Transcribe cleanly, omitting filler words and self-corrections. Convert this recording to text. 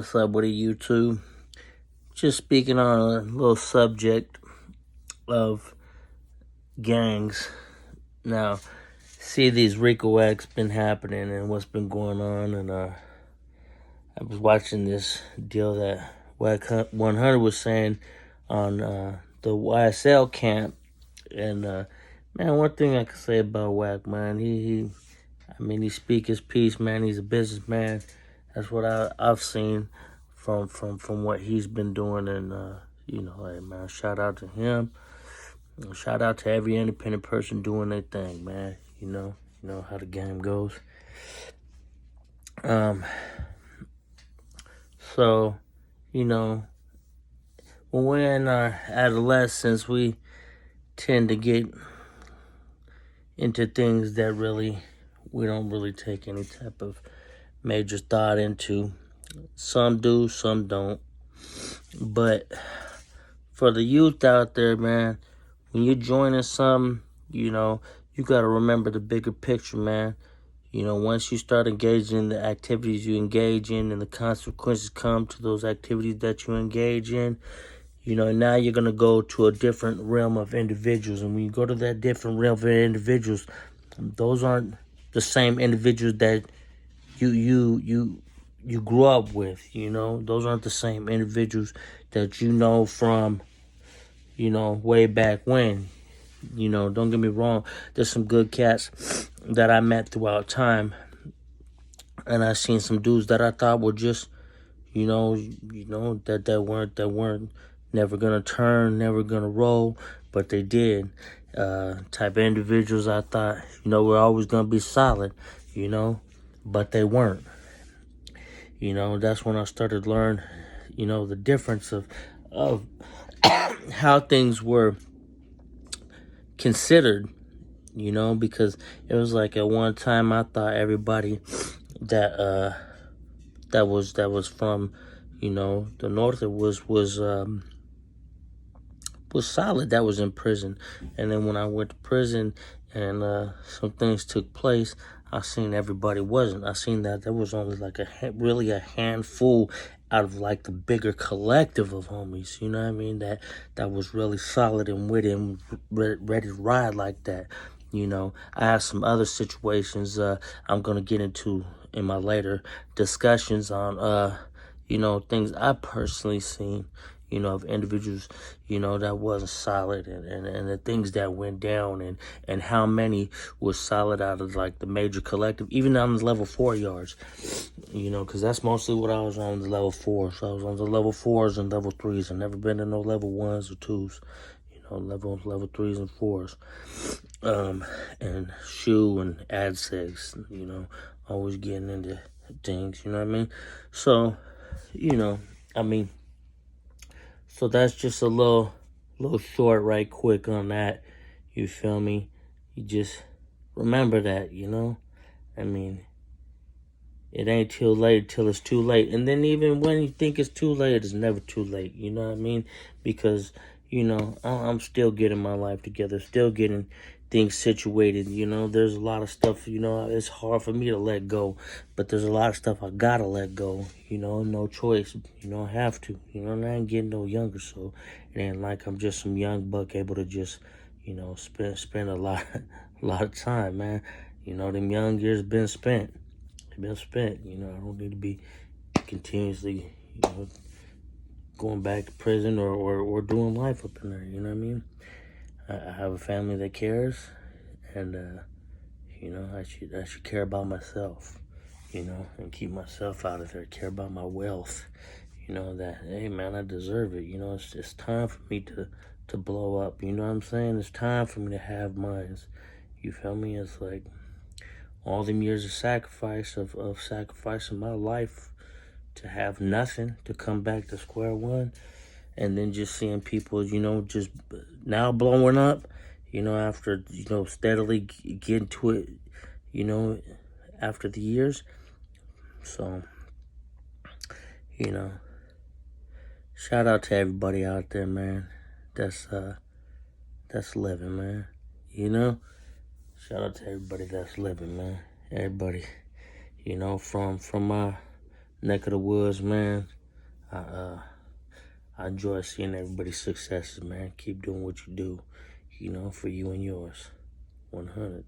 What's up with it, YouTube? Just speaking on a little subject of gangs. Now, see these RICO acts been happening and what's been going on, and I was watching this deal that Wack 100 was saying on the YSL camp, and man, one thing I can say about Wack, man, he speak his piece, man. He's a businessman. That's what I've seen from what he's been doing, and hey man, shout out to him. Shout out to every independent person doing their thing, man. You know how the game goes. So, when we're in our adolescence, we tend to get into things that we don't really take any type of major thought into. Some do, some don't. But for the youth out there, man, when you're joining something, you got to remember the bigger picture, man. Once you start engaging in the activities you engage in and the consequences come to those activities that you engage in, now you're going to go to a different realm of individuals. And when you go to that different realm of individuals, those aren't the same individuals that you grew up with. Those aren't the same individuals that you know from way back when. Don't get me wrong, there's some good cats that I met throughout time, and I seen some dudes that I thought were just that weren't never gonna turn, never gonna roll, but they did. Type of individuals I thought were always gonna be solid, but they weren't. That's when I started to learn the difference of how things were considered, because it was like at one time I thought everybody that was from the north was solid, that was in prison. And then when I went to prison and some things took place, I seen everybody wasn't. I seen that there was only like really a handful out of like the bigger collective of homies, you know what I mean, that was really solid and with him, ready to ride like that. I have some other situations I'm gonna get into in my later discussions on things I personally seen of individuals that wasn't solid, and the things that went down, and how many was solid out of like the major collective, even on the level 4 yards, because that's mostly what I was on, the level 4. So I was on the level 4s and level 3s. I've never been to no level 1s or 2s, level 3s and 4s, and shoe and ad segs, always getting into things, you know what I mean? So, so that's just a little short right quick on that. You feel me? You just remember that, it ain't too late till it's too late. And then even when you think it's too late, it's never too late, you know what I mean? Because, I'm still getting my life together, still getting things situated, there's a lot of stuff, it's hard for me to let go, but there's a lot of stuff I gotta let go, no choice, I have to, and I ain't getting no younger, so it ain't like I'm just some young buck able to just, spend a lot of time, man. Them young years been spent. They've been spent, I don't need to be continuously, going back to prison or doing life up in there, you know what I mean? I have a family that cares, and I should care about myself, and keep myself out of there. Care about my wealth, that hey man, I deserve it. It's time for me to blow up. You know what I'm saying? It's time for me to have mines. You feel me? It's like all them years of sacrifice of sacrificing my life to have nothing, to come back to square one. And then just seeing people, just now blowing up, after, steadily getting to it, after the years. So, shout out to everybody out there, man. That's living, man. Shout out to everybody that's living, man. Everybody, from my neck of the woods, man. I enjoy seeing everybody's successes, man. Keep doing what you do, for you and yours. 100.